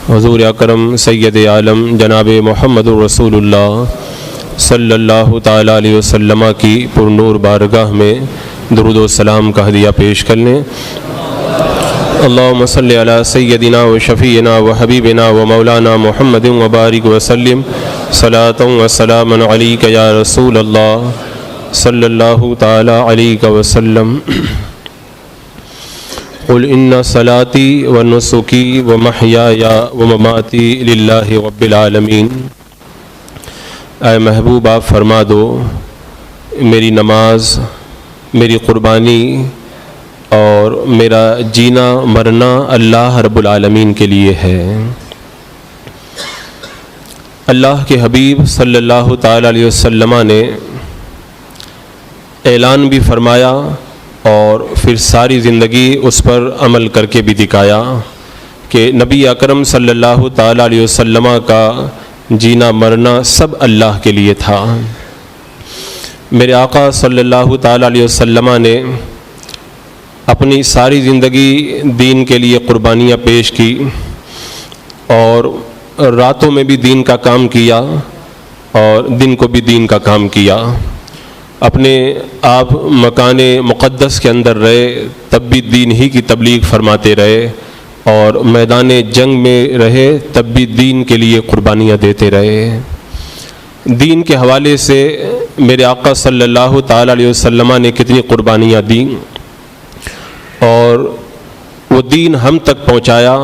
حضور اکرم سید عالم جناب محمد رسول اللہ صلی اللہ تعالیٰ علیہ وسلم کی پرنور بارگاہ میں درود و سلام کا ہدیہ پیش کر لیں۔ اللہم صلی علی سیدنا و شفیعنا و حبیبنا و مولانا محمد وبارک وسلم صلاۃ و سلام علیک یا رسول اللہ صلی اللہ تعالیٰ علیہ وسلم۔ قل ان صلاتی و نسکی و محیای و مماتی للہ رب العالمین۔ اے محبوب آپ فرما دو میری نماز، میری قربانی اور میرا جینا مرنا اللہ رب العالمین کے لیے ہے۔ اللہ کے حبیب صلی اللہ تعالیٰ علیہ وسلم نے اعلان بھی فرمایا اور پھر ساری زندگی اس پر عمل کر کے بھی دکھایا کہ نبی اکرم صلی اللہ تعالیٰ علیہ وسلم کا جینا مرنا سب اللہ کے لیے تھا۔ میرے آقا صلی اللہ تعالیٰ علیہ وسلم نے اپنی ساری زندگی دین کے لیے قربانیاں پیش کی اور راتوں میں بھی دین کا کام کیا اور دن کو بھی دین کا کام کیا۔ اپنے آپ مکان مقدس کے اندر رہے تب بھی دین ہی کی تبلیغ فرماتے رہے اور میدان جنگ میں رہے تب بھی دین کے لیے قربانیاں دیتے رہے۔ دین کے حوالے سے میرے آقا صلی اللہ تعالیٰ علیہ وسلم نے کتنی قربانیاں دیں اور وہ دین ہم تک پہنچایا۔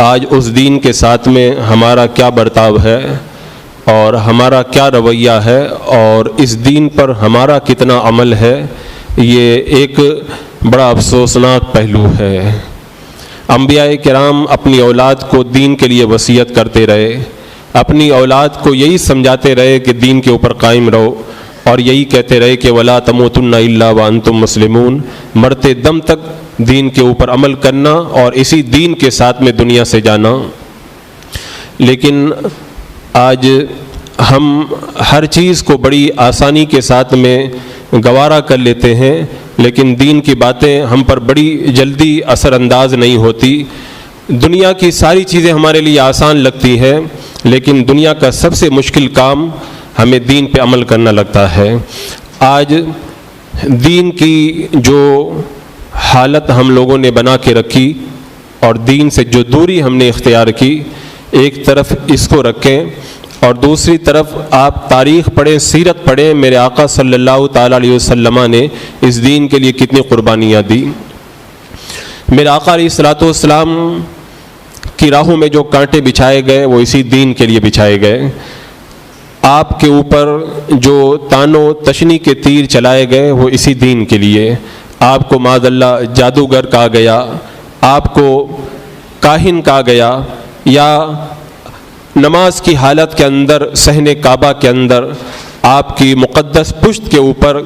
آج اس دین کے ساتھ میں ہمارا کیا برتاؤ ہے اور ہمارا کیا رویہ ہے اور اس دین پر ہمارا کتنا عمل ہے، یہ ایک بڑا افسوسناک پہلو ہے۔ انبیاء کرام اپنی اولاد کو دین کے لیے وصیت کرتے رہے، اپنی اولاد کو یہی سمجھاتے رہے کہ دین کے اوپر قائم رہو اور یہی کہتے رہے کہ وَلَا تَمُوتُنَّ إِلَّا وَأَنْتُمْ مُسْلِمُونَ، مرتے دم تک دین کے اوپر عمل کرنا اور اسی دین کے ساتھ میں دنیا سے جانا۔ لیکن آج ہم ہر چیز کو بڑی آسانی کے ساتھ میں گوارا کر لیتے ہیں، لیکن دین کی باتیں ہم پر بڑی جلدی اثر انداز نہیں ہوتی۔ دنیا کی ساری چیزیں ہمارے لیے آسان لگتی ہیں، لیکن دنیا کا سب سے مشکل کام ہمیں دین پہ عمل کرنا لگتا ہے۔ آج دین کی جو حالت ہم لوگوں نے بنا کے رکھی اور دین سے جو دوری ہم نے اختیار کی، ایک طرف اس کو رکھیں اور دوسری طرف آپ تاریخ پڑھیں، سیرت پڑھیں، میرے آقا صلی اللہ تعالیٰ علیہ وسلم نے اس دین کے لیے کتنی قربانیاں دی۔ میرے آقا علیہ السلام کی راہوں میں جو کانٹے بچھائے گئے وہ اسی دین کے لیے بچھائے گئے۔ آپ کے اوپر جو تان و تشنی کے تیر چلائے گئے وہ اسی دین کے لیے۔ آپ کو معاذ اللہ جادوگر کہا گیا، آپ کو کاہن کہا گیا، یا نماز کی حالت کے اندر صحن کعبہ کے اندر آپ کی مقدس پشت کے اوپر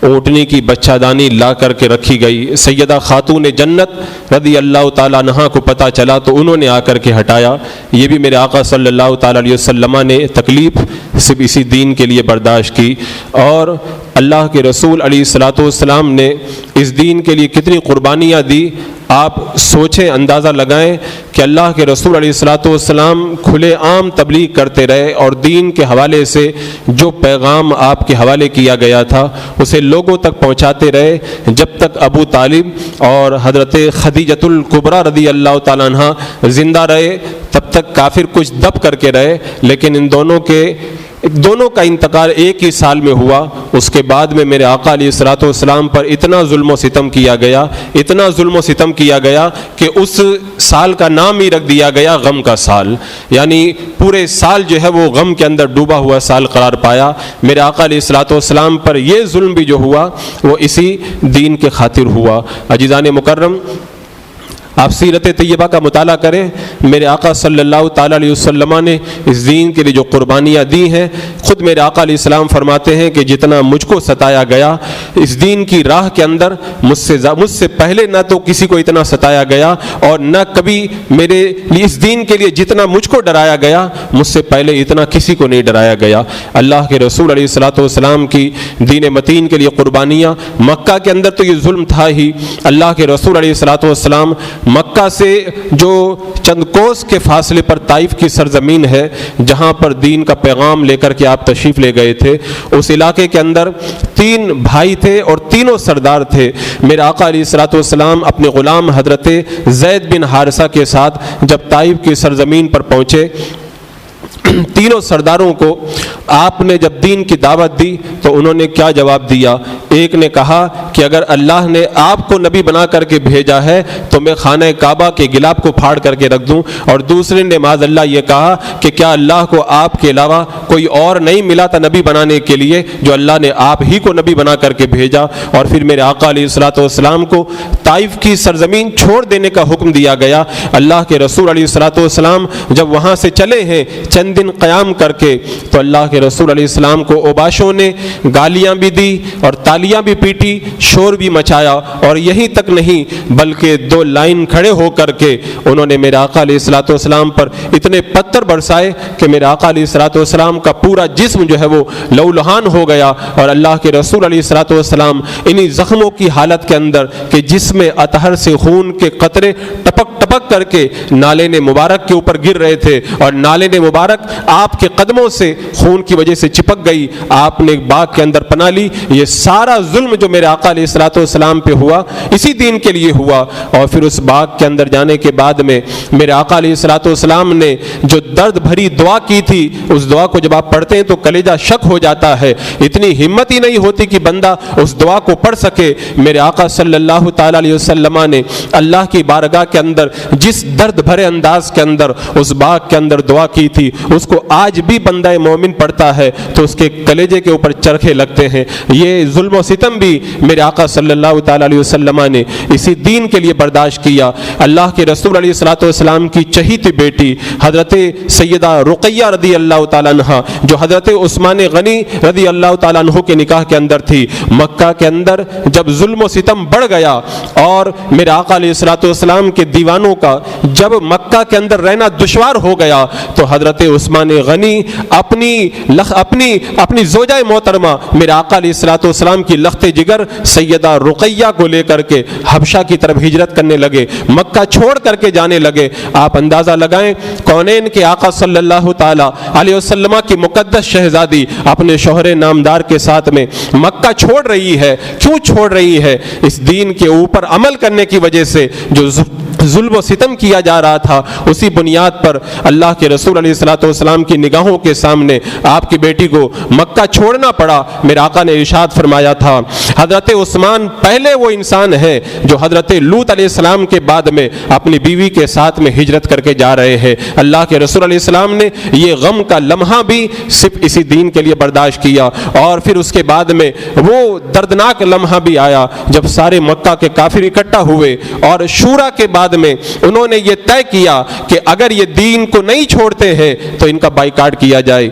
اونٹنی کی بچہ دانی لا کر کے رکھی گئی۔ سیدہ خاتون جنت رضی اللہ تعالیٰ عنہا کو پتہ چلا تو انہوں نے آ کر کے ہٹایا۔ یہ بھی میرے آقا صلی اللہ تعالیٰ علیہ وسلم نے تکلیف صرف اسی دین کے لیے برداشت کی، اور اللہ کے رسول علیہ الصلوۃ والسلام نے اس دین کے لیے کتنی قربانیاں دی۔ آپ سوچیں، اندازہ لگائیں کہ اللہ کے رسول علیہ الصلوۃ والسلام کھلے عام تبلیغ کرتے رہے اور دین کے حوالے سے جو پیغام آپ کے حوالے کیا گیا تھا اسے لوگوں تک پہنچاتے رہے، جب تک ابو طالب اور حضرت خدیجۃ الکبریٰ رضی اللہ تعالیٰ عنہ زندہ رہے تب تک کافر کچھ دب کر کے رہے، لیکن ان دونوں کا انتقال ایک ہی سال میں ہوا۔ اس کے بعد میں میرے آقا علیہ الصلوۃ والسلام پر اتنا ظلم و ستم کیا گیا، اتنا ظلم و ستم کیا گیا کہ اس سال کا نام ہی رکھ دیا گیا غم کا سال، یعنی پورے سال جو ہے وہ غم کے اندر ڈوبا ہوا سال قرار پایا۔ میرے آقا علیہ الصلوۃ والسلام پر یہ ظلم بھی جو ہوا وہ اسی دین کے خاطر ہوا۔ عزیزان مکرم، آپ سیرت طیبہ کا مطالعہ کریں، میرے آقا صلی اللہ تعالیٰ علیہ وسلم نے اس دین کے لیے جو قربانیاں دی ہیں، خود میرے آقا علیہ السلام فرماتے ہیں کہ جتنا مجھ کو ستایا گیا اس دین کی راہ کے اندر مجھ سے پہلے نہ تو کسی کو اتنا ستایا گیا اور نہ کبھی میرے لیے اس دین کے لیے جتنا مجھ کو ڈرایا گیا مجھ سے پہلے اتنا کسی کو نہیں ڈرایا گیا۔ اللہ کے رسول علیہ الصلوۃ والسلام کی دین متین کے لیے قربانیاں، مکہ کے اندر تو یہ ظلم تھا ہی۔ اللہ کے رسول علیہ الصلوۃ والسلام مکہ سے جو چند کوس کے فاصلے پر طائف کی سرزمین ہے جہاں پر دین کا پیغام لے کر کے آپ تشریف لے گئے تھے، اس علاقے کے اندر 3 بھائی تھے اور تینوں سردار تھے۔ میرے آقا علیہ الصلوۃ والسلام اپنے غلام حضرت زید بن حارثہ کے ساتھ جب طائف کی سرزمین پر پہنچے، تینوں سرداروں کو آپ نے جب دین کی دعوت دی تو انہوں نے کیا جواب دیا؟ ایک نے کہا کہ اگر اللہ نے آپ کو نبی بنا کر کے بھیجا ہے تو میں خانہ کعبہ کے گلاب کو پھاڑ کر کے رکھ دوں، اور دوسرے نے معاذ اللہ یہ کہا کہ کیا اللہ کو آپ کے علاوہ کوئی اور نہیں ملا تھا نبی بنانے کے لیے جو اللہ نے آپ ہی کو نبی بنا کر کے بھیجا۔ اور پھر میرے آقا علیہ الصلوۃ والسلام کو طائف کی سرزمین چھوڑ دینے کا حکم دیا گیا۔ اللہ کے رسول علیہ الصلوۃ والسلام جب وہاں سے چلے ہیں چند دن قیام کر کے تو اللہ کے رسول علیہ السلام کو اوباشوں نے گالیاں بھی دی اور تالیاں بھی پیٹی، شور بھی مچایا، اور یہیں تک نہیں بلکہ 2 لائن کھڑے ہو کر کے انہوں نے میرے آقا علیہ الصلوۃ والسلام پر اتنے پتھر برسائے کہ میرے آقا علیہ الصلوۃ والسلام کا پورا جسم جو ہے وہ لہولہان ہو گیا۔ اور اللہ کے رسول علیہ الصلوۃ والسلام انہی زخموں کی حالت کے اندر کہ جس میں اطہر سے خون کے قطرے ٹپک ٹپک کر کے نالے مبارک کے اوپر گر رہے تھے، اور نالے مبارک آپ کے قدموں سے خون کی وجہ سے چپک گئی، آپ نے ایک باغ کے اندر پناہ لی۔ یہ سارا ظلم جو میرے آقا علیہ الصلوۃ والسلام پہ ہوا اسی دین کے لیے ہوا۔ اور پھر اس باغ کے اندر جانے کے بعد میں میرے آقا علیہ الصلوۃ والسلام نے جو درد بھری دعا کی تھی، اس دعا کو جب آپ پڑھتے ہیں تو کلیجہ شک ہو جاتا ہے، اتنی ہمت ہی نہیں ہوتی کہ بندہ اس دعا کو پڑھ سکے۔ میرے آقا صلی اللہ تعالی علیہ وسلم نے اللہ کی بارگاہ کے اندر جس درد بھرے انداز کے اندر اس باغ کے اندر دعا کی تھی، اس کو آج بھی بندہ مومن پڑھتا ہے تو اس کے کلیجے کے اوپر چرخے لگتے ہیں۔ یہ ظلم و ستم بھی میرے آقا صلی اللہ تعالی علیہ وسلم نے اسی دین کے لیے برداشت کیا۔ اللہ کے رسول علیہ الصلوۃ والسلام کی چہیتی بیٹی حضرت سیدہ رقیہ رضی اللہ تعالیٰ عنہ جو حضرت عثمان غنی رضی اللہ تعالیٰ عنہ کے نکاح کے اندر تھی، مکہ کے اندر جب ظلم و ستم بڑھ گیا اور میرے آقا علیہ الصلوۃ والسلام کے دیوانوں کا جب مکہ کے اندر رہنا دشوار ہو گیا تو حضرت عثمان غنی اپنی زوجہ محترمہ میرے آقا علیہ الصلوۃ والسلام کی لخت جگر سیدہ رقیہ کو لے کر کے حبشہ کی طرف ہجرت کرنے لگے، مکہ چھوڑ کر کے جانے لگے۔ آپ اندازہ لگائیں کونین کے آقا صلی اللہ تعالی علیہ وسلم کی مقدس شہزادی اپنے شوہر نامدار کے ساتھ میں مکہ چھوڑ رہی ہے، کیوں چھوڑ رہی ہے؟ اس دین کے اوپر عمل کرنے کی وجہ سے جو ظلم و ستم کیا جا رہا تھا، اسی بنیاد پر اللہ کے رسول علیہ الصلوۃ والسلام کی نگاہوں کے سامنے آپ کی بیٹی کو مکہ چھوڑنا پڑا۔ میرے آقا نے ارشاد فرمایا تھا حضرت عثمان پہلے وہ انسان ہے جو حضرت لوط علیہ السلام کے بعد میں اپنی بیوی کے ساتھ میں ہجرت کر کے جا رہے ہیں۔ اللہ کے رسول علیہ السلام نے یہ غم کا لمحہ بھی صرف اسی دین کے لیے برداشت کیا، اور پھر اس کے بعد میں وہ دردناک لمحہ بھی آیا جب سارے مکہ کے کافر اکٹھا ہوئے اور شورا کے بعد میں انہوں نے یہ طے کیا کہ اگر یہ دین کو نہیں چھوڑتے ہیں تو ان کا بائیکاٹ کیا جائے،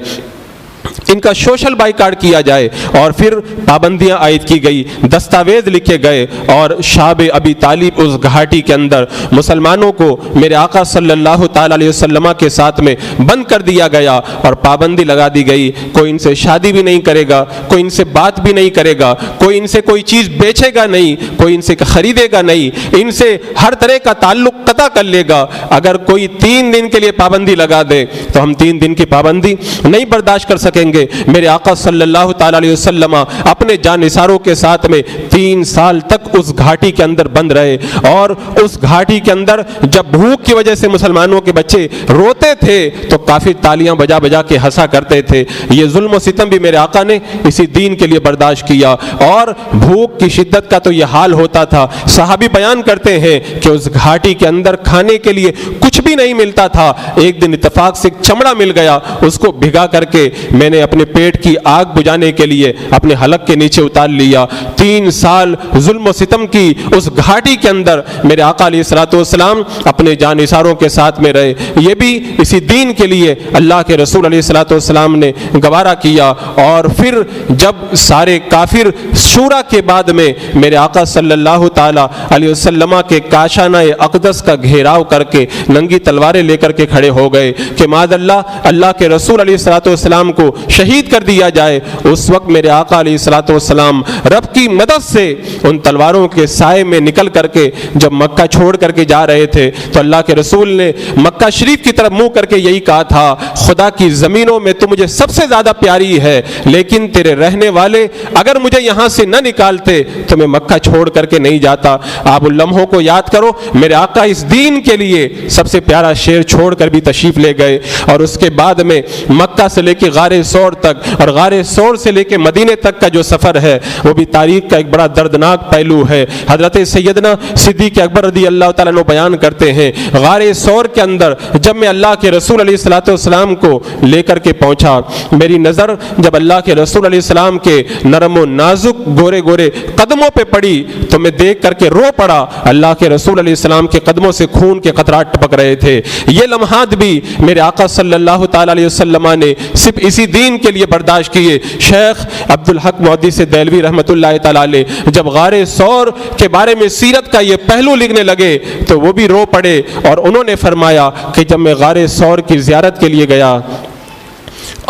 ان کا سوشل بائیکاٹ کیا جائے، اور پھر پابندیاں عائد کی گئی، دستاویز لکھے گئے، اور شعب ابی طالب اس گھاٹی کے اندر مسلمانوں کو میرے آقا صلی اللہ تعالی علیہ وسلم کے ساتھ میں بند کر دیا گیا اور پابندی لگا دی گئی، کوئی ان سے شادی بھی نہیں کرے گا، کوئی ان سے بات بھی نہیں کرے گا، کوئی ان سے کوئی چیز بیچے گا نہیں، کوئی ان سے خریدے گا نہیں، ان سے ہر طرح کا تعلق قطع کر لے گا۔ اگر کوئی 3 دن کے لیے پابندی لگا دے تو ہم 3 دن کی پابندی نہیں برداشت کر سکیں گے۔ میرے آقا صلی اللہ تعالی علیہ وسلم اپنے جانثاروں کے ساتھ میں 3 سال تک اس گھاٹی کے اندر بند رہے، اور اس گھاٹی کے اندر جب بھوک کی وجہ سے مسلمانوں کے بچے روتے تھے تو کافی تالیاں بجا بجا کے ہنسا کرتے تھے۔ یہ ظلم و ستم بھی میرے آقا نے اسی دین کے لیے برداشت کیا، اور بھوک کی شدت کا تو یہ حال ہوتا تھا، صحابی بیان کرتے ہیں کہ اس گھاٹی کے اندر کھانے کے لیے کچھ بھی نہیں ملتا تھا، ایک دن اتفاق سے ایک چمڑا مل گیا، اس کو بھگا کر کے میں نے اپنے پیٹ کی آگ بجھانے کے لیے اپنے حلق کے نیچے اتار لیا۔ 3 سال ظلم و ستم کی اس گھاٹی کے اندر میرے آقا علیہ الصلوۃ والسلام اپنے جانثاروں کے ساتھ میں رہے، یہ بھی اسی دین کے لیے اللہ کے رسول علیہ الصلوۃ والسلام نے گوارا کیا۔ اور پھر جب سارے کافر شورا کے بعد میں میرے آقا صلی اللہ تعالی علیہ وسلم کے کاشانہ اقدس کا گھیراؤ کر کے ننگی تلواریں لے کر کے کھڑے ہو گئے کہ معاذ اللہ کے رسول علیہ الصلوۃ والسلام کو شہید کر دیا جائے، اس وقت میرے آقا علیہ الصلوۃ والسلام رب کی مدد سے ان تلواروں کے سائے میں نکل کر کے جب مکہ چھوڑ کر کے جا رہے تھے تو اللہ کے رسول نے مکہ شریف کی طرف منہ کر کے یہی کہا تھا، خدا کی زمینوں میں تو مجھے سب سے زیادہ پیاری ہے، لیکن تیرے رہنے والے اگر مجھے یہاں سے نہ نکالتے تو میں مکہ چھوڑ کر کے نہیں جاتا۔ آپ ان لمحوں کو یاد کرو، میرے آقا اس دین کے لیے سب سے پیارا شعر چھوڑ کر بھی تشریف لے گئے، اور اس کے بعد میں مکہ سے لے کے غار ثور تک اور غار ثور سے لے کے مدینے تک کا جو سفر ہے وہ بھی تاریخ کا ایک بڑا دردناک پہلو ہے۔ حضرت سیدنا صدیق اکبر رضی اللہ تعالیٰ عنہ بیان کرتے ہیں، غار ثور کے اندر جب میں اللہ کے رسول علیہ الصلوۃ والسلام کو لے کر کے پہنچا، میری نظر جب اللہ کے رسول علیہ السلام کے نرم و نازک گورے گورے قدموں پہ پڑی تو میں دیکھ کر کے رو پڑا۔ اللہ کے رسول علیہ السلام کے قدموں سے خون کے قطرات ٹپک رہے تھے۔ یہ لمحات بھی میرے آقا صلی اللہ تعالی علیہ وسلم نے صرف اسی دین کے لیے برداشت کیے۔ شیخ عبدالحق محدث دہلوی رحمۃ اللہ تعالی علیہ جب غار ثور کے بارے میں سیرت کا یہ پہلو لکھنے لگے تو وہ بھی رو پڑے، اور انہوں نے فرمایا کہ جب میں غار ثور کی زیارت کے لیے گیا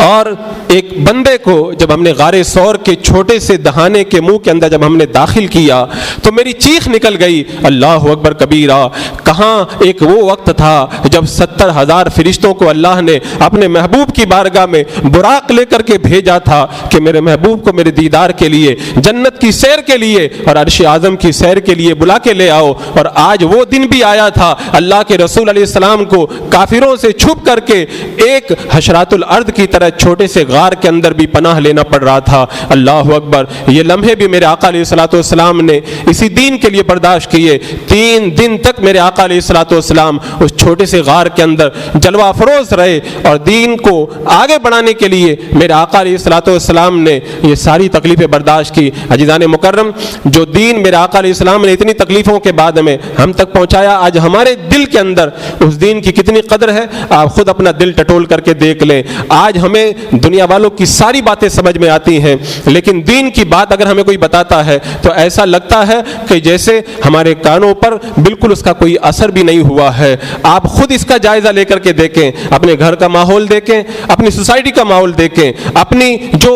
اور ایک بندے کو جب ہم نے غار ثور کے چھوٹے سے دہانے کے منہ کے اندر جب ہم نے داخل کیا تو میری چیخ نکل گئی، اللہ اکبر کبیرہ۔ کہاں ایک وہ وقت تھا جب 70,000 فرشتوں کو اللہ نے اپنے محبوب کی بارگاہ میں براق لے کر کے بھیجا تھا کہ میرے محبوب کو میرے دیدار کے لیے، جنت کی سیر کے لیے اور عرش اعظم کی سیر کے لیے بلا کے لے آؤ، اور آج وہ دن بھی آیا تھا اللہ کے رسول علیہ السلام کو کافروں سے چھپ کر کے ایک حشرات الارض کی طرح چھوٹے سے غار کے اندر بھی پناہ لینا پڑ رہا تھا۔ اللہ اکبر، یہ لمحے بھی میرے آقا علیہ الصلوۃ والسلام نے اسی دین کے لیے برداشت کیے۔ 3 دن تک میرے آقا علیہ الصلوۃ والسلام اس چھوٹے سے غار کے اندر جلوہ افروز رہے، اور دین کو آگے بڑھانے کے لیے میرے آقا علیہ الصلوۃ والسلام نے یہ ساری تکلیفیں برداشت کی۔ عزیزان مکرم، جو دین میرے آقا علیہ السلام نے اتنی تکلیفوں کے بعد میں ہم تک پہنچایا، آج ہمارے دل کے اندر اس دین کی کتنی قدر ہے آپ خود اپنا دل ٹٹول کر کے دیکھ لیں۔ آج ہمیں دنیا والوں کی ساری باتیں سمجھ میں آتی ہیں، لیکن دین کی بات اگر ہمیں کوئی بتاتا ہے تو ایسا لگتا ہے کہ جیسے ہمارے کانوں پر بالکل اس کا کوئی اثر بھی نہیں ہوا ہے۔ آپ خود اس کا جائزہ لے کر کے دیکھیں، اپنے گھر کا ماحول دیکھیں، اپنی سوسائٹی کا ماحول دیکھیں، اپنی جو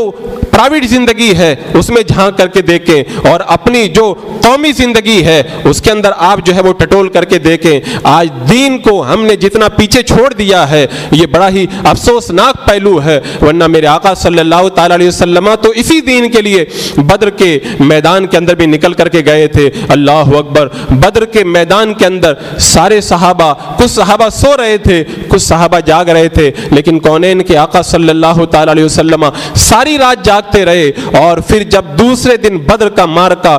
پرائیویٹ زندگی ہے اس میں جھانک کر کے دیکھیں، اور اپنی جو قومی زندگی ہے اس کے اندر آپ جو ہے وہ ٹٹول کر کے دیکھیں۔ آج دین کو ہم نے جتنا پیچھے چھوڑ دیا ہے یہ بڑا ہی افسوسناک پہلو ہے، ورنہ میرے آقا صلی اللہ تعالی علیہ وسلم تو اسی دین کے لیے بدر کے میدان کے اندر بھی نکل کر کے گئے تھے۔ اللہ اکبر، بدر کے میدان کے اندر سارے صحابہ، کچھ صحابہ سو رہے تھے، کچھ صحابہ جاگ رہے تھے، لیکن کونین کے آقا صلی اللہ تعالی علیہ وسلم ساری رات جاگتے رہے، اور پھر جب دوسرے دن بدر کا مارکہ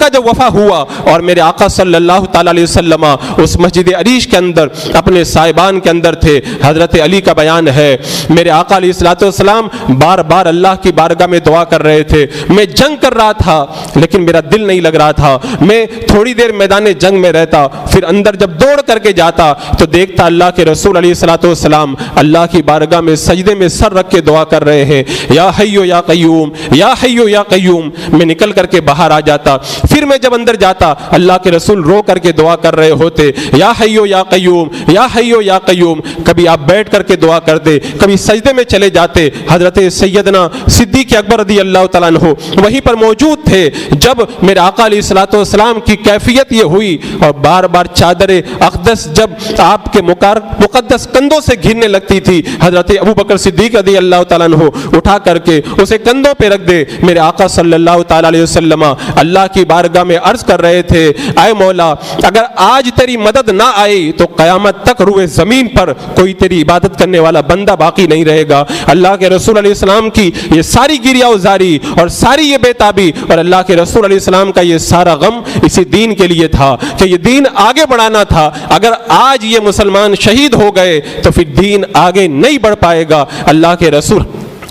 جب وفا ہوا اور میرے آقا صلی اللہ تعالی علیہ وسلم اس مسجد عریش کے اندر اپنے صاحبان کے اندر تھے، حضرت علی کا بیان ہے، میرے آقا علیہ الصلوۃ والسلام بار بار اللہ کی بارگاہ میں دعا کر رہے تھے، میں جنگ کر رہا تھا لیکن میرا دل نہیں لگ رہا تھا، میں تھوڑی دیر میدان جنگ میں رہتا، پھر اندر جب دوڑ کر کے جاتا تو دیکھتا اللہ کے رسول علیہ الصلوۃ والسلام اللہ کی بارگاہ میں سجدے میں سر رکھ کے دعا کر رہے ہیں، یا حیو یا قیوم، یا حیو یا قیوم۔ میں نکل کر کے باہر آ جاتا، پھر میں جب اندر جاتا اللہ کے رسول رو کر کے دعا کر رہے ہوتے، یا حیو یا قیوم، یا حیو یا قیوم۔ کبھی آپ بیٹھ کر کے دعا کرتے، کبھی سجدے میں چلے جاتے۔ حضرت سیدنا صدیق اکبر رضی اللہ تعالیٰ عنہ وہیں پر موجود تھے جب میرے آقا علیہ الصلوۃ والسلام کی کیفیت یہ ہوئی، اور بار بار چادر اقدس جب آپ کے مقدس کندھوں سے گرنے لگتی تھی، حضرت ابو بکر صدیق رضی اللہ تعالیٰ عنہ اٹھا کر کے اسے کندھوں پہ رکھ دے۔ میرے آقا صلی اللہ تعالیٰ علیہ وسلم اللہ کی بارگاہ میں عرض کر رہے تھے، اے مولا اگر آج تیری مدد نہ آئی تو قیامت تک روئے زمین پر کوئی تیری عبادت کرنے والا بندہ باقی نہیں رہے گا۔ اللہ کے رسول علیہ السلام کی یہ ساری گریہ وزاری اور ساری یہ بے تابی اور اللہ کے رسول علیہ السلام کا یہ سارا غم اسی دین کے لیے تھا کہ یہ دین آگے بڑھانا تھا۔ اگر آج یہ مسلمان شہید ہو گئے تو پھر دین آگے نہیں بڑھ پائے گا۔ اللہ کے رسول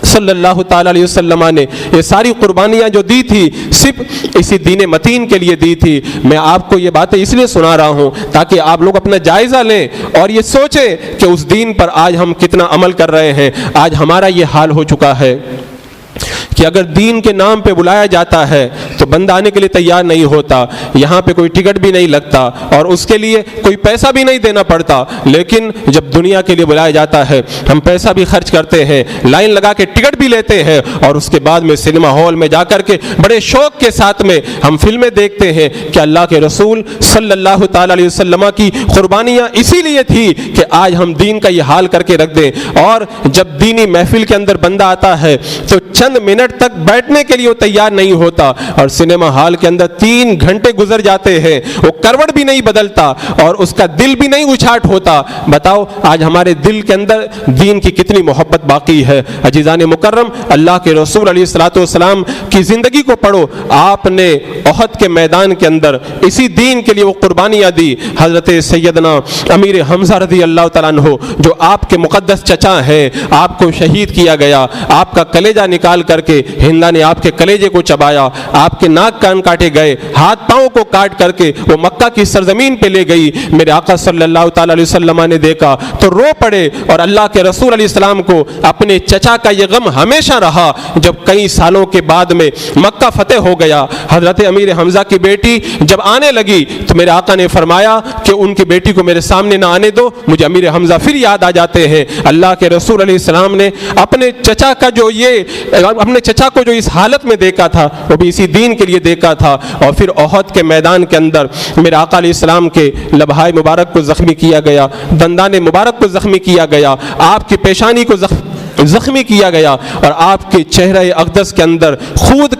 صلی اللہ تعالیٰ علیہ وسلم نے یہ ساری قربانیاں جو دی تھی صرف اسی دین متین کے لیے دی تھی۔ میں آپ کو یہ باتیں اس لیے سنا رہا ہوں تاکہ آپ لوگ اپنا جائزہ لیں اور یہ سوچیں کہ اس دین پر آج ہم کتنا عمل کر رہے ہیں۔ آج ہمارا یہ حال ہو چکا ہے کہ اگر دین کے نام پہ بلایا جاتا ہے تو بندہ آنے کے لیے تیار نہیں ہوتا، یہاں پہ کوئی ٹکٹ بھی نہیں لگتا اور اس کے لیے کوئی پیسہ بھی نہیں دینا پڑتا، لیکن جب دنیا کے لیے بلایا جاتا ہے ہم پیسہ بھی خرچ کرتے ہیں، لائن لگا کے ٹکٹ بھی لیتے ہیں اور اس کے بعد میں سنیما ہال میں جا کر کے بڑے شوق کے ساتھ میں ہم فلمیں دیکھتے ہیں کہ اللہ کے رسول صلی اللہ تعالیٰ علیہ وسلم کی قربانیاں اسی لیے تھی کہ آج ہم دین کا یہ حال کر کے رکھ دیں۔ اور جب دینی محفل کے اندر بندہ آتا ہے تو چند منٹ تک بیٹھنے کے لیے وہ تیار نہیں ہوتا اور سنیما ہال کے اندر 3 گھنٹے گزر جاتے ہیں، وہ کروٹ بھی نہیں بدلتا اور اس کا دل بھی نہیں اچھاٹ ہوتا۔ بتاؤ آج ہمارے دل کے اندر دین کی کتنی محبت باقی ہے۔ عزیزان مکرم، اللہ کے رسول علیہ الصلوۃ والسلام کی زندگی کو پڑھو، آپ نے احد کے میدان کے اندر اسی دین کے لیے وہ قربانیاں دی۔ حضرت سیدنا امیر حمزہ رضی اللہ تعالیٰ عنہ جو آپ کے مقدس چچا ہیں، آپ کو شہید کیا گیا، آپ کا کلیجہ نکال کر کے ہندا نے آپ کے کلیجے کو چبایا، آپ کے ناک کان کاٹے گئے، ہاتھ پاؤں کو کاٹ کر کے وہ مکہ کی سرزمین پہ لے گئی۔ میرے آقا صلی اللہ تعالیٰ علیہ وسلم نے دیکھا تو رو پڑے اور اللہ کے رسول علیہ السلام کو اپنے چچا کا یہ غم ہمیشہ رہا۔ جب کئی سالوں کے بعد میں مکہ فتح ہو گیا، حضرت امیر حمزہ کی بیٹی جب آنے لگی تو میرے آقا نے فرمایا کہ ان کی بیٹی کو میرے سامنے نہ آنے دو، مجھے امیر حمزہ پھر یاد آ جاتے ہیں۔ اللہ کے رسول علیہ السلام نے اپنے چچا کا جو اپنے چچا کو جو اس حالت میں دیکھا تھا وہ بھی اسی دین کے لیے دیکھا تھا۔ اور پھر احد کے میدان کے اندر میرے آقا علیہ السلام کے لبہائے مبارک کو زخمی کیا گیا، دندان مبارک کو زخمی کیا گیا، آپ کی پیشانی کو زخمی کیا گیا اور آپ کے چہرہ اقدس کے اندر خود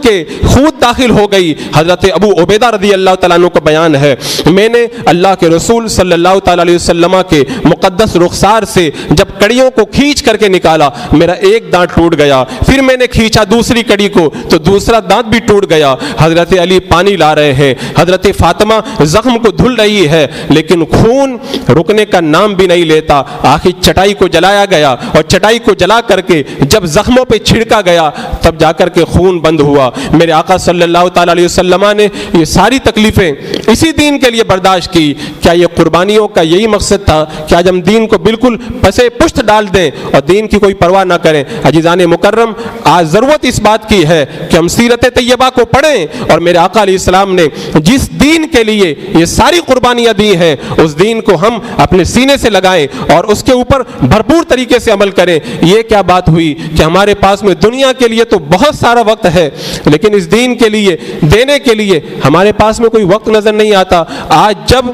داخل ہو گئی۔ حضرت ابو عبیدہ رضی اللہ تعالیٰ عنہ کا بیان ہے، میں نے اللہ کے رسول صلی اللہ تعالیٰ علیہ وسلم کے مقدس رخسار سے جب کڑیوں کو کھینچ کر کے نکالا، میرا ایک دانت ٹوٹ گیا، پھر میں نے کھینچا دوسری کڑی کو تو دوسرا دانت بھی ٹوٹ گیا۔ حضرت علی پانی لا رہے ہیں، حضرت فاطمہ زخم کو دھل رہی ہے، لیکن خون رکنے کا نام بھی نہیں لیتا۔ آخر چٹائی کو جلایا گیا اور چٹائی کو جلا کر کے جب زخموں پہ چھڑکا گیا تب جا کر کے خون بند ہوا۔ میرے آقا صلی اللہ تعالیٰ علیہ وسلم نے یہ ساری تکلیفیں اسی دین کے لیے برداشت کی۔ کیا یہ قربانیوں کا یہی مقصد تھا کہ آج ہم دین کو بالکل پسے پشت ڈال دیں اور دین کی کوئی پرواہ نہ کریں؟ عزیزان مکرم، آج ضرورت اس بات کی ہے کہ ہم سیرت طیبہ کو پڑھیں اور میرے آقا علیہ السلام نے جس دین کے لیے یہ ساری قربانیاں دی ہیں اس دین کو ہم اپنے سینے سے لگائیں اور اس کے اوپر بھرپور طریقے سے عمل کریں۔ یہ کیا بات ہوئی کہ ہمارے پاس میں دنیا کے لیے تو بہت سارا وقت ہے لیکن اس دین کے لیے دینے کے لیے ہمارے پاس میں کوئی وقت نظر نہیں آتا۔ آج جب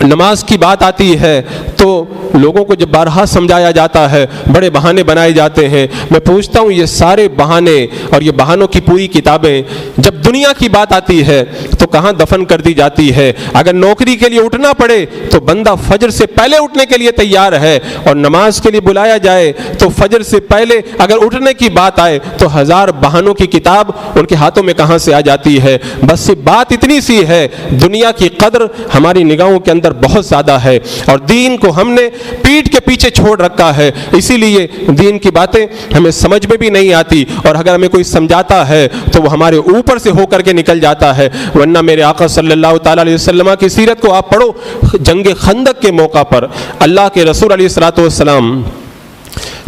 نماز کی بات آتی ہے تو لوگوں کو جب بارہا سمجھایا جاتا ہے بڑے بہانے بنائے جاتے ہیں۔ میں پوچھتا ہوں یہ سارے بہانے اور یہ بہانوں کی پوری کتابیں جب دنیا کی بات آتی ہے تو کہاں دفن کر دی جاتی ہے؟ اگر نوکری کے لیے اٹھنا پڑے تو بندہ فجر سے پہلے اٹھنے کے لیے تیار ہے اور نماز کے لیے بلایا جائے تو فجر سے پہلے اگر اٹھنے کی بات آئے تو 1000 بہانوں کی کتاب ان کے ہاتھوں میں کہاں سے آ جاتی ہے؟ بس بات اتنی سی ہے، دنیا کی قدر ہماری نگاہوں کے اندر بہت زیادہ ہے اور دین کو ہم نے پیٹھ کے پیچھے چھوڑ رکھا ہے، اسی لیے دین کی باتیں ہمیں سمجھ میں بھی نہیں آتی اور اگر ہمیں کوئی سمجھاتا ہے تو وہ ہمارے اوپر سے ہو کر کے نکل جاتا ہے۔ ورنہ میرے آقا صلی اللہ تعالیٰ علیہ وسلم کی سیرت کو آپ پڑھو، جنگ خندق کے موقع پر اللہ کے رسول علیہ الصلوۃ والسلام،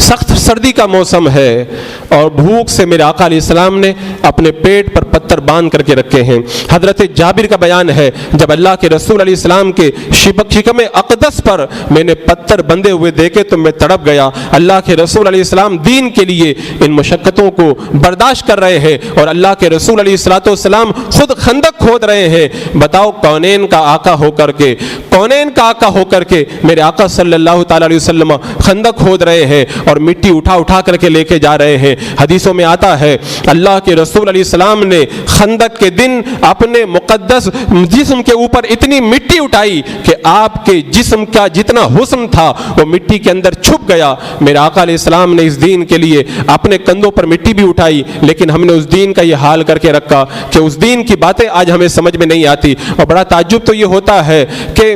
سخت سردی کا موسم ہے اور بھوک سے میرے آقا علیہ السلام نے اپنے پیٹ پر پتھر باندھ کر کے رکھے ہیں۔ حضرت جابر کا بیان ہے جب اللہ کے رسول علیہ السلام کے شکم اقدس پر میں نے پتھر بندھے ہوئے دیکھے تو میں تڑپ گیا۔ اللہ کے رسول علیہ السلام دین کے لیے ان مشقتوں کو برداشت کر رہے ہیں اور اللہ کے رسول علیہ الصلوۃ والسلام خود خندق کھود رہے ہیں۔ بتاؤ کونین کا آقا ہو کر کے میرے آقا صلی اللہ تعالیٰ علیہ وسلم خندق کھود رہے ہیں اور مٹی اٹھا اٹھا کر کے لے کے جا رہے ہیں۔ حدیثوں میں آتا ہے اللہ کے رسول علیہ السلام نے خندق کے دن اپنے مقدس جسم کے اوپر اتنی مٹی اٹھائی کہ آپ کے جسم کا جتنا حسن تھا وہ مٹی کے اندر چھپ گیا۔ میرے آقا علیہ السلام نے اس دین کے لیے اپنے کندھوں پر مٹی بھی اٹھائی، لیکن ہم نے اس دین کا یہ حال کر کے رکھا کہ اس دین کی باتیں آج ہمیں سمجھ میں نہیں آتی۔ اور بڑا تعجب تو یہ ہوتا ہے کہ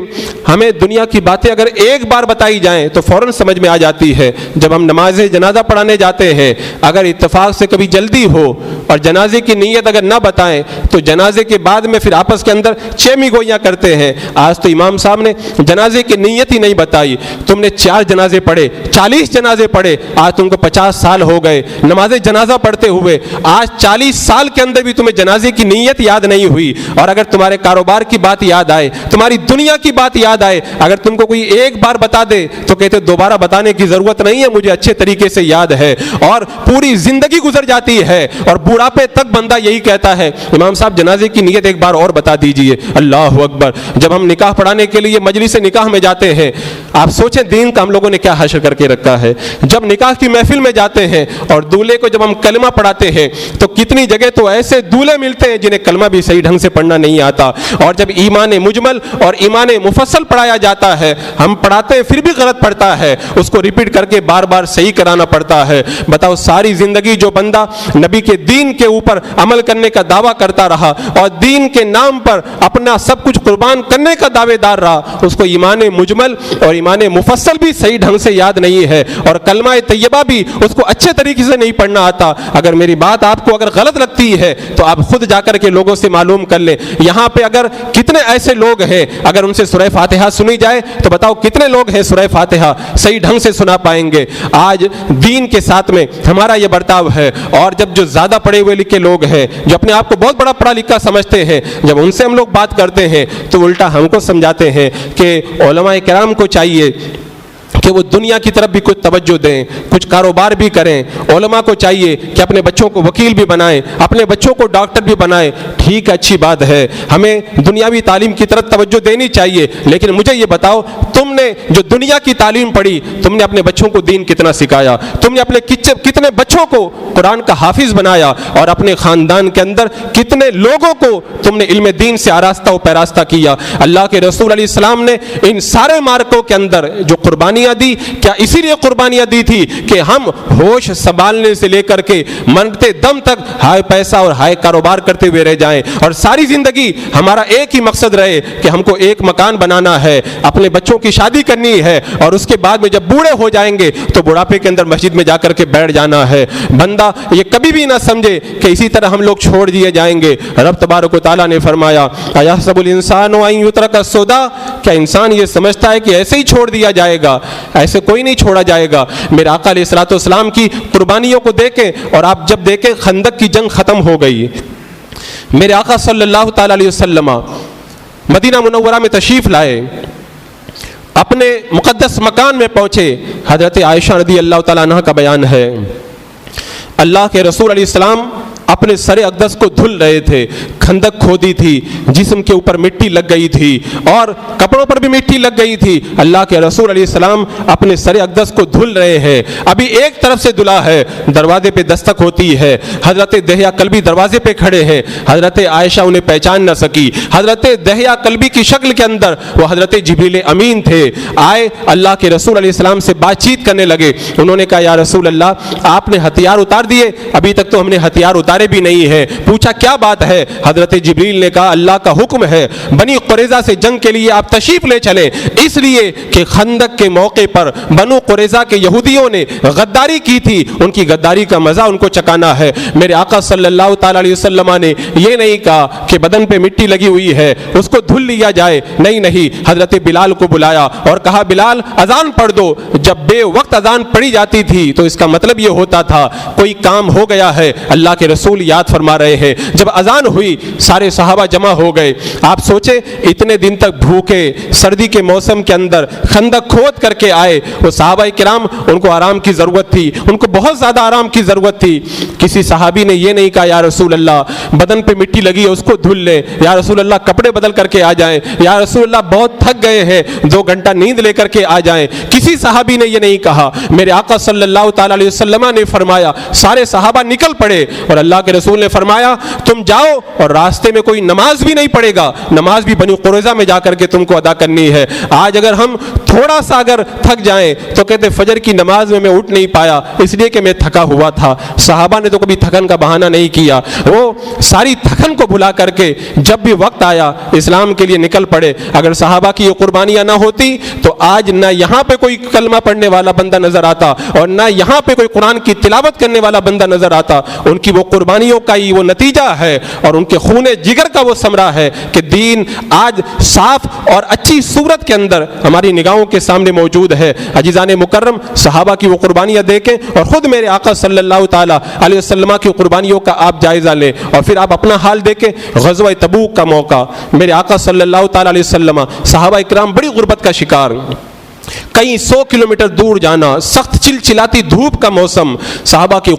ہمیں دنیا کی باتیں اگر ایک بار بتائی جائیں تو فوراً سمجھ میں آ جاتی ہے۔ جب ہم نماز جنازہ پڑھانے جاتے ہیں، اگر اتفاق سے کبھی جلدی ہو اور جنازے کی نیت اگر نہ بتائیں تو جنازے کے بعد میں پھر آپس کے اندر چیمی گوئیاں کرتے ہیں، آج تو امام صاحب نے جنازے کی نیت ہی نہیں بتائی، تم نے 4 جنازے پڑھے، 40 جنازے پڑھے، آج تم کو 50 سال ہو گئے نماز جنازہ پڑھتے ہوئے، آج 40 سال کے اندر بھی تمہیں جنازے کی نیت یاد نہیں ہوئی۔ اور اگر تمہارے کاروبار کی بات یاد آئے، تمہاری دنیا کی بات یاد آئے، اگر تم کو کوئی ایک بار بتا دے تو کہتے دوبارہ بتانے کی ضرورت نہیں ہے، مجھے اچھے طریقے سے یاد ہے، اور پوری زندگی گزر جاتی ہے اور بڑھاپے تک بندہ یہی کہتا ہے امام صاحب جنازے کی نیت ایک بار اور بتا دیجئے۔ اللہ اکبر۔ جب ہم نکاح پڑھانے کے لیے مجلس نکاح میں جاتے ہیں، آپ سوچیں دین کا ہم لوگوں نے کیا حشر کر کے رکھا ہے۔ جب نکاح کی محفل میں جاتے ہیں اور دولہے کو جب ہم کلمہ پڑھاتے ہیں تو کتنی جگہ تو ایسے دولہے ملتے ہیں جنہیں کلمہ بھی صحیح ڈھنگ سے پڑھنا نہیں آتا، اور جب ایمان مجمل اور ایمان مفصل پڑھایا جاتا ہے، ہم پڑھاتے ہیں پھر بھی غلط پڑھتا ہے، اس کو ریپیٹ کر کے بار بار صحیح کرانا پڑتا ہے۔ بتاؤ ساری زندگی جو بندہ نبی کے دین کے اوپر عمل کرنے کا دعویٰ کرتا رہا اور دین کے نام پر اپنا سب کچھ قربان کرنے کا دعوے دار رہا، اس کو ایمان مجمل اور ایمان مفصل بھی صحیح ڈھنگ سے یاد نہیں ہے، اور کلمہ طیبہ بھی اس کو اچھے طریقے سے نہیں پڑھنا آتا۔ اگر میری بات آپ کو اگر غلط لگتی ہے تو آپ خود جا کر کے لوگوں سے معلوم کر لیں۔ یہاں پہ اگر کتنے ایسے لوگ ہیں اگر ان سے سورہ فاتحہ سنی جائے تو بتاؤ کتنے لوگ ہیں سورہ فاتحہ صحیح ڈھنگ سے سنا پائیں گے؟ آج دین کے ساتھ میں ہمارا یہ برتاؤ ہے، اور جب جو زیادہ پڑھے ہوئے لکھے لوگ ہیں جو اپنے آپ کو بہت بڑا پڑھا لکھا سمجھتے ہیں، جب ان سے ہم لوگ بات کرتے ہیں تو الٹا ہم کو سمجھاتے ہیں کہ علماء کرام کو چاہیے کہ وہ دنیا کی طرف بھی کچھ توجہ دیں، کچھ کاروبار بھی کریں۔ علماء کو چاہیے کہ اپنے بچوں کو وکیل بھی بنائیں، اپنے بچوں کو ڈاکٹر بھی بنائیں۔ ٹھیک ہے، اچھی بات ہے، ہمیں دنیاوی تعلیم کی طرف توجہ دینی چاہیے، لیکن مجھے یہ بتاؤ تم نے جو دنیا کی تعلیم پڑھی، تم نے اپنے بچوں کو دین کتنا سکھایا؟ تم نے اپنے کتنے بچوں کو قرآن کا حافظ بنایا؟ اور اپنے خاندان کے اندر کتنے لوگوں کو تم نے علم دین سے آراستہ و پیراستہ کیا؟ اللہ کے رسول علیہ السلام نے ان سارے مارکوں کے اندر جو قربانیاں دی، کیا اسی لیے قربانیاں دی تھی کہ ہم ہوش سنبھالنے سے لے کر کے مرتے دم تک ہائے پیسہ اور ہائے کاروبار کرتے ہوئے رہ جائیں، اور ساری زندگی ہمارا ایک ہی مقصد رہے کہ ہم کو ایک مکان بنانا ہے، اپنے بچوں کی شادی کرنی ہے، اور اس کے بعد میں جب بوڑھے ہو جائیں گے تو بڑھاپے کے اندر مسجد میں جا کر کے بیٹھ جانا ہے؟ بندہ یہ کبھی بھی نہ سمجھے کہ اسی طرح ہم لوگ چھوڑ دیے جائیں گے۔ رب تبارک و تعالیٰ نے فرمایا ایحسب الانسان ان یترک سدی، کیا انسان یہ سمجھتا ہے کہ ایسے ہی چھوڑ دیا جائے گا؟ ایسے کوئی نہیں چھوڑا جائے گا۔ میرے آقا علیہ الصلوۃ والسلام کی قربانیوں کو دیکھیں، اور آپ جب دیکھیں خندق کی جنگ ختم ہو گئی، میرے آقا صلی اللہ تعالی علیہ وسلم مدینہ منورہ میں تشریف لائے، اپنے مقدس مکان میں پہنچے۔ حضرت عائشہ رضی اللہ تعالیٰ عنہ کا بیان ہے اللہ کے رسول علیہ السلام اپنے سر اقدس کو دھل رہے تھے، خندق کھودی تھی، جسم کے اوپر مٹی لگ گئی تھی اور کپڑوں پر بھی مٹی لگ گئی تھی۔ اللہ کے رسول علیہ السلام اپنے سر اقدس کو دھل رہے ہیں، ابھی ایک طرف سے دھلا ہے، دروازے پہ دستک ہوتی ہے، حضرت دحیہ کلبی دروازے پہ کھڑے ہیں، حضرت عائشہ انہیں پہچان نہ سکی، حضرت دحیہ کلبی کی شکل کے اندر وہ حضرت جبریل امین تھے، آئے اللہ کے رسول علیہ السلام سے بات چیت کرنے لگے۔ انہوں نے کہا یا رسول اللہ آپ نے ہتھیار اتار دیے؟ ابھی تک تو ہم نے ہتھیار اتارے بھی نہیں ہے۔ پوچھا کیا بات ہے؟ حضرت جبریل نے کہا اللہ کا حکم ہے بنی قریظہ سے جنگ کے لیے آپ تشریف لے چلیں، اس لیے کہ خندق کے موقع پر بنو قریظہ کے یہودیوں نے غداری کی تھی، ان کی غداری کا مزہ ان کو چکانا ہے۔ میرے آقا صلی اللہ تعالی علیہ وسلم نے یہ نہیں کہا کہ بدن پہ مٹی لگی ہوئی ہے اس کو دھل لیا جائے، نہیں، حضرت بلال کو بلایا اور کہا بلال اذان پڑھ دو۔ جب بے وقت اذان پڑھی جاتی تھی تو اس کا مطلب یہ ہوتا تھا کوئی کام ہو گیا ہے، اللہ کے رسول رسول یاد فرما رہے ہیں. جب اذان ہوئی سارے صحابہ جمع ہو گئے. آپ سوچیں اتنے دن تک بھوکے سردی کے موسم کے اندر خندق کھود کر کے آئے. وہ صحابہ کرام ان کو آرام کی ضرورت تھی, ان کو بہت زیادہ آرام کی ضرورت تھی. کسی صحابی نے یہ نہیں کہا یا رسول اللہ بدن پہ مٹی لگی ہے اس کو دھل لیں, یا رسول اللہ کپڑے بدل کر کے آ جائیں, یا رسول اللہ بہت تھک گئے ہیں 2 گھنٹہ نیند لے کر کے آ جائیں. کسی صحابی نے یہ نہیں کہا. میرے آقا صلی اللہ تعالی علیہ وسلم نے فرمایا, سارے صحابہ نکل پڑے اور اللہ کے رسول نے فرمایا تم جاؤ اور راستے میں کوئی نماز بھی نہیں پڑھے گا, نماز بھی بنی قریظہ میں جا کر کے تم کو ادا کرنی ہے. آج اگر ہم تھوڑا سا اگر تھک جائیں تو کہتے فجر کی نماز میں اٹھ نہیں پایا اس لیے کہ میں تھکا ہوا تھا. صحابہ نے تو کبھی تھکن کا بہانہ نہیں کیا, وہ ساری تھکن کو بھلا کر کے جب بھی وقت آیا اسلام کے لیے نکل پڑے. اگر صحابہ کی یہ قربانیاں نہ ہوتی تو آج نہ یہاں پہ کوئی کلمہ پڑھنے والا بندہ نظر آتا اور نہ یہاں پہ کوئی قرآن کی تلاوت کرنے والا بندہ نظر آتا. ان کی وہ قربانیوں کا ہی وہ نتیجہ ہے اور ان کے خون جگر کا وہ ثمرہ ہے کہ دین آج صاف اور اچھی صورت کے اندر ہماری نگاہوں کے سامنے موجود ہے. عزیزان مکرم, صحابہ کی وہ قربانیاں دیکھیں اور خود میرے آقا صلی اللہ تعالی علیہ وسلم کی قربانیوں کا آپ جائزہ لیں اور پھر آپ اپنا حال دیکھیں. غزوہ تبوک کا موقع, میرے آقا صلی اللہ تعالی علیہ وسلم, صحابہ اکرام بڑی غربت کا شکار, کئی 100 کلومیٹر دور جانا, سخت چلچلاتی دھوپ کا موسم, صحابہ کی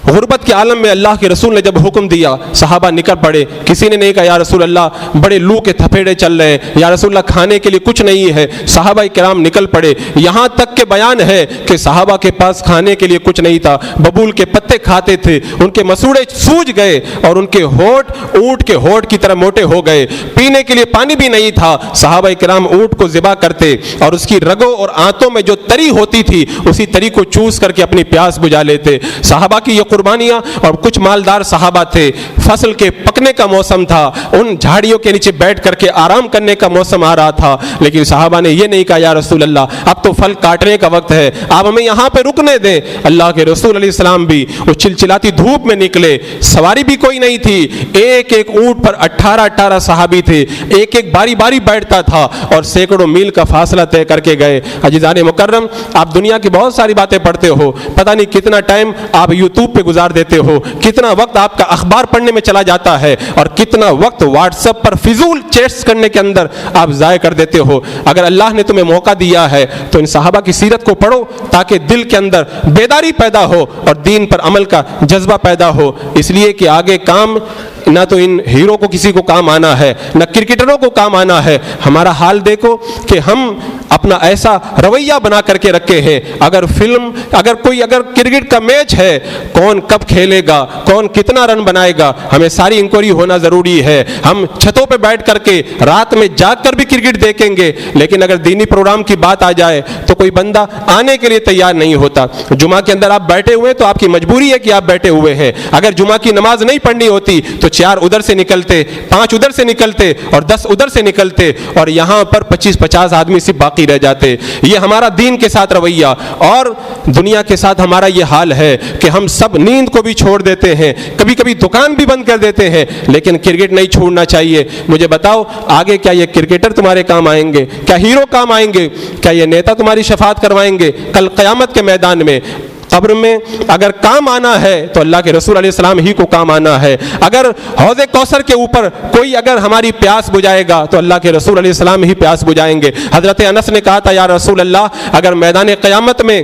غربت کے عالم میں اللہ کے رسول نے جب حکم دیا صحابہ نکل پڑے. کسی نے نہیں کہا یا رسول اللہ بڑے لو کے تھپیڑے چل رہے ہیں, یا رسول اللہ کھانے کے لیے کچھ نہیں ہے. صحابہ کرام نکل پڑے. یہاں تک کہ بیان ہے کہ صحابہ کے پاس کھانے کے لیے کچھ نہیں تھا, ببول کے پتے کھاتے تھے, ان کے مسوڑے سوج گئے اور ان کے ہونٹ اونٹ کے ہونٹ کی طرح موٹے ہو گئے. پینے کے لیے پانی بھی نہیں تھا. صحابہ کرام اونٹ کو ذبح کرتے اور اس کی رگوں اور آنتوں میں جو تری ہوتی تھی اسی تری کو چوس کر کے اپنی پیاس بجھا لیتے. صحابہ کی یہ قربانیاں, اور کچھ مالدار صحابہ تھے, فصل کے پکنے کا موسم تھا, ان جھاڑیوں کے نیچے بیٹھ کر کے آرام کرنے کا موسم آ رہا تھا, لیکن صحابہ نے یہ نہیں کہا یا رسول اللہ اب تو پھل کاٹنے کا وقت ہے, آپ ہمیں یہاں پہ رکنے دیں. اللہ کے رسول علیہ السلام بھی وہ چلچلاتی دھوپ میں نکلے, سواری بھی کوئی نہیں تھی, ایک ایک اونٹ پر 18 صحابی تھے, ایک ایک باری باری بیٹھتا تھا اور سینکڑوں میل کا فاصلہ طے کر کے گئے. عزیزان مکرم, آپ دنیا کی بہت ساری باتیں پڑھتے ہو, پتہ نہیں کتنا ٹائم آپ یوٹیوب پہ گزار دیتے ہو, کتنا وقت آپ کا اخبار پڑھنے میں چلا جاتا ہے اور کتنا وقت واٹس ایپ پر فضول چیٹس کرنے کے اندر آپ ضائع کر دیتے ہو. اگر اللہ نے تمہیں موقع دیا ہے تو ان صحابہ کی سیرت کو پڑھو تاکہ دل کے اندر بیداری پیدا ہو اور دین پر عمل کا جذبہ پیدا ہو, اس لیے کہ آگے کام نہ تو ان ہیرو کو کسی کو کام آنا ہے نہ کرکٹروں کو کام آنا ہے. ہمارا حال دیکھو کہ ہم اپنا ایسا رویہ بنا کر کے رکھے ہیں, اگر کوئی کرکٹ کا میچ ہے, کون کب کھیلے گا, کون کتنا رن بنائے گا, ہمیں ساری انکوائری ہونا ضروری ہے. ہم چھتوں پہ بیٹھ کر کے رات میں جاگ کر بھی کرکٹ دیکھیں گے, لیکن اگر دینی پروگرام کی بات آ جائے تو کوئی بندہ آنے کے لیے تیار نہیں ہوتا. جمعہ کے اندر آپ بیٹھے ہوئے تو آپ کی مجبوری ہے کہ آپ بیٹھے ہوئے ہیں. اگر جمعہ کی نماز نہیں پڑھنی ہوتی تو 4 ادھر سے نکلتے, 5 ادھر سے نکلتے اور 10 ادھر سے نکلتے اور یہاں پر 25-50 آدمی سے باقی رہ جاتے. یہ ہمارا دین کے ساتھ رویہ اور دنیا کے ساتھ ہمارا یہ حال ہے کہ ہم سب نیند کو بھی چھوڑ دیتے ہیں, کبھی کبھی دکان بھی بند کر دیتے ہیں, لیکن کرکٹ نہیں چھوڑنا چاہیے. مجھے بتاؤ آگے کیا یہ کرکٹر تمہارے کام آئیں گے, کیا ہیرو کام آئیں گے, کیا یہ نیتا تمہاری شفاعت کروائیں گے؟ کل قیامت کے میدان میں قبر میں اگر کام آنا ہے تو اللہ کے رسول علیہ السلام ہی کو کام آنا ہے. اگر حوض کوثر کے اوپر کوئی اگر ہماری پیاس بجھائے گا تو اللہ کے رسول علیہ السلام ہی پیاس بجھائیں گے. حضرت انس نے کہا تھا یا رسول اللہ اگر میدان قیامت میں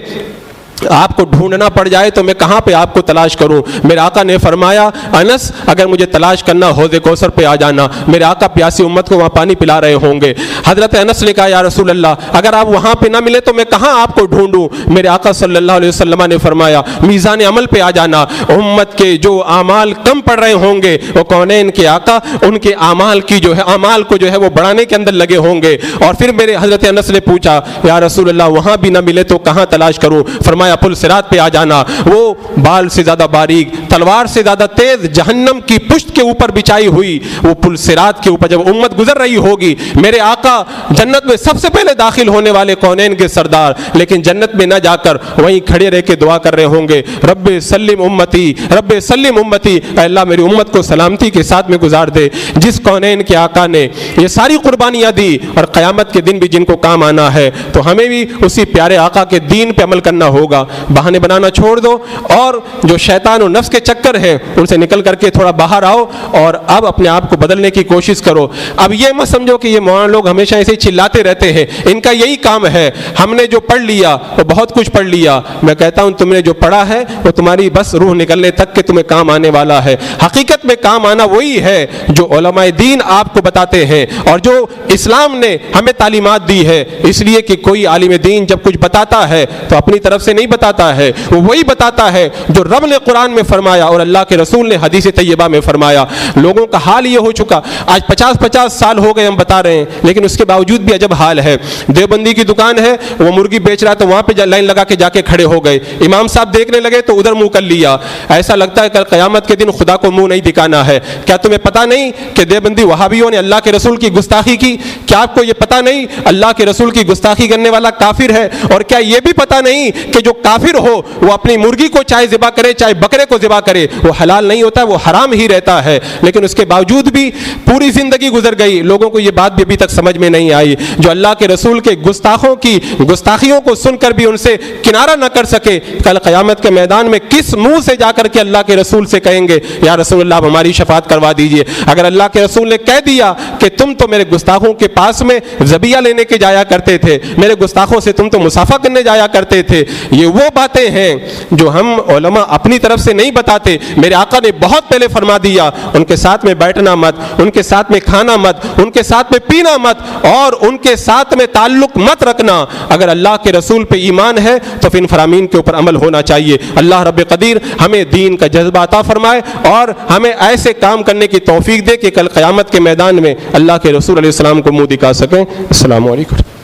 آپ کو ڈھونڈنا پڑ جائے تو میں کہاں پہ آپ کو تلاش کروں؟ میرے آقا نے فرمایا انس اگر مجھے تلاش کرنا حوض کوثر پہ آ جانا, میرے آقا پیاسی امت کو وہاں پانی پلا رہے ہوں گے. حضرت انس نے کہا یا رسول اللہ اگر آپ وہاں پہ نہ ملے تو میں کہاں آپ کو ڈھونڈوں؟ میرے آقا صلی اللہ علیہ وسلم نے فرمایا میزان عمل پہ آ جانا. امت کے جو اعمال کم پڑ رہے ہوں گے وہ کونین کے آقا ان کے اعمال کی جو ہے اعمال کو جو ہے وہ بڑھانے کے اندر لگے ہوں گے. اور پھر میرے حضرت انس نے پوچھا یا رسول اللہ وہاں بھی نہ ملے تو کہاں تلاش کروں؟ فرمایا پل صراط پہ آ جانا. وہ بال سے زیادہ باریک, تلوار سے زیادہ تیز, جہنم کی پشت کے اوپر بچائی ہوئی وہ پل صراط کے اوپر جب امت گزر رہی ہوگی, میرے آقا جنت میں سب سے پہلے داخل ہونے والے کونین کے سردار, لیکن جنت میں نہ جا کر وہیں کھڑے رہ کے دعا کر رہے ہوں گے رب سلم امتی, رب سلم امتی, اے اللہ میری امت کو سلامتی کے ساتھ میں گزار دے. جس کونین کے آقا نے یہ ساری قربانیاں دی اور قیامت کے دن بھی جن کو کام آنا ہے, تو ہمیں بھی اسی پیارے آقا کے دین پہ عمل کرنا ہوگا. ہوگا. بہانے بنانا چھوڑ دو اور جو شیطان و نفس کے چکر ہیں ان سے نکل کر کے تھوڑا باہر آؤ اور اب اپنے آپ کو بدلنے کی کوشش کرو. اب یہ مت سمجھو کہ یہ مولانا لوگ ہمیشہ ایسے ہی چلاتے رہتے ہیں, ان کا یہی کام ہے. ہم نے جو پڑھ لیا وہ بہت کچھ پڑھ لیا. میں کہتا ہوں تم نے جو پڑھا ہے وہ تمہاری بس روح نکلنے تک کہ تمہیں کام آنے والا ہے. حقیقت میں کام آنا وہی ہے جو علماء دین آپ کو بتاتے ہیں اور جو اسلام نے ہمیں تعلیمات دی ہے. اس لیے کہ کوئی عالم دین جب کچھ بتاتا ہے تو اپنی طرف سے نہیں بتاتا ہے, وہ وہی بتاتا ہے جو رب نے قرآن میں فرمایا اور اللہ کے رسول نے حدیث طیبہ میں فرمایا. لوگوں کا حال یہ ہو چکا, آج 50 سال ہو گئے ہم بتا رہے ہیں, لیکن اس کے باوجود بھی عجب حال ہے. دیوبندی کی دکان ہے, وہ مرغی بیچ رہا ہے تو وہاں پہ لائن لگا کے جا کے کھڑے ہو گئے. امام صاحب دیکھنے لگے تو ادھر منہ کر لیا. ایسا لگتا ہے کل قیامت کے دن خدا کو منہ نہیں دکھانا ہے. کیا تمہیں پتا نہیں کہ دیوبندی وہابیوں نے اللہ کے رسول کی گستاخی کی؟ کیا آپ کو یہ پتا نہیں اللہ کے رسول کی گستاخی کرنے والا کافر ہے؟ اور کیا یہ بھی پتا نہیں کہ جو کافر ہو وہ اپنی مرغی کو چاہے ذبح کرے چاہے بکرے کو ذبح کرے وہ حلال نہیں ہوتا, وہ حرام ہی رہتا ہے. لیکن اس کے باوجود بھی پوری زندگی گزر گئی, لوگوں کو یہ بات بھی ابھی تک سمجھ میں نہیں آئی. جو اللہ کے رسول کے گستاخوں کی گستاخیوں کو سن کر بھی ان سے کنارہ نہ کر سکے, کل قیامت کے میدان میں کس منہ سے جا کر کے اللہ کے رسول سے کہیں گے یا رسول اللہ ہماری شفاعت کروا دیجئے؟ اگر اللہ کے رسول نے کہہ دیا کہ تم تو میرے گستاخوں کے پاس میں ذبیحہ لینے کے جایا کرتے تھے, میرے گستاخوں سے تم تو مصافحہ کرنے جایا کرتے تھے, یہ وہ باتیں ہیں جو ہم علماء اپنی طرف سے نہیں بتاتے. میرے آقا نے بہت پہلے فرما دیا ان کے ساتھ میں بیٹھنا مت, ان کے ساتھ میں کھانا مت, ان کے ساتھ میں پینا مت اور ان کے ساتھ میں تعلق مت رکھنا. اگر اللہ کے رسول پہ ایمان ہے تو پھر ان فرامین کے اوپر عمل ہونا چاہیے. اللہ رب قدیر ہمیں دین کا جذبہ عطا فرمائے اور ہمیں ایسے کام کرنے کی توفیق دے کہ کل قیامت کے میدان میں اللہ کے رسول علیہ السلام کو منہ دکھا سکیں. السلام علیکم.